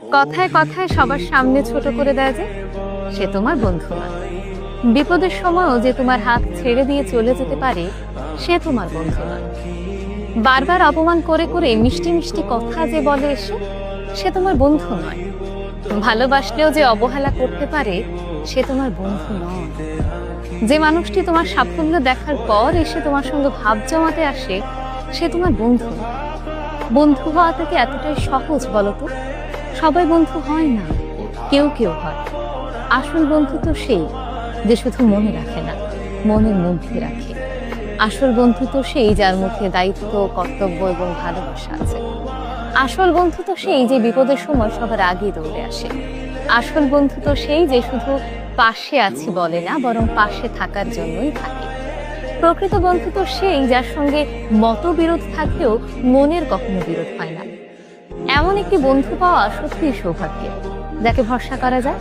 কথায় কথায় সবার সামনে ছোট করে দেয় যে সে তোমার বন্ধু নয়। বিপদের সময়ও যে তোমার হাত ছেড়ে দিয়ে চলে যেতে পারে সে তোমার বন্ধু নয়। বারবার অপমান করে করে মিষ্টি মিষ্টি কথা যে বলে এসে সে তোমার বন্ধু নয়। ভালোবাসলেও যে অবহেলা করতে পারে সে তোমার বন্ধু নয়। যে মানুষটি তোমার সাফল্য দেখার পর এসে তোমার সঙ্গে ভাব জমাতে আসে সে তোমার বন্ধু নয়। বন্ধু হওয়া থেকে এতটাই সহজ বলতো? সবাই বন্ধু হয় না, কেউ কেউ হয়। আসল বন্ধু তো সেই যে শুধু মনে রাখে না, মনের মধ্যে রাখে। আসল বন্ধু তো সেই যার মুখে দায়িত্ব, কর্তব্য এবং ভালোবাসা আছে। আসল বন্ধু তো সেই যে বিপদের সময় সবার আগে দৌড়ে আসে। আসল বন্ধু তো সেই যে শুধু পাশে আছি বলে না, বরং পাশে থাকার জন্যই থাকে। প্রকৃত বন্ধু তো সেই যার সঙ্গে মতবিরোধ থাকলেও মনের কখনো বিরোধ হয় না। এমন একটি বন্ধু পাওয়া সত্যিই সৌভাগ্যের, যাকে ভরসা করা যায়।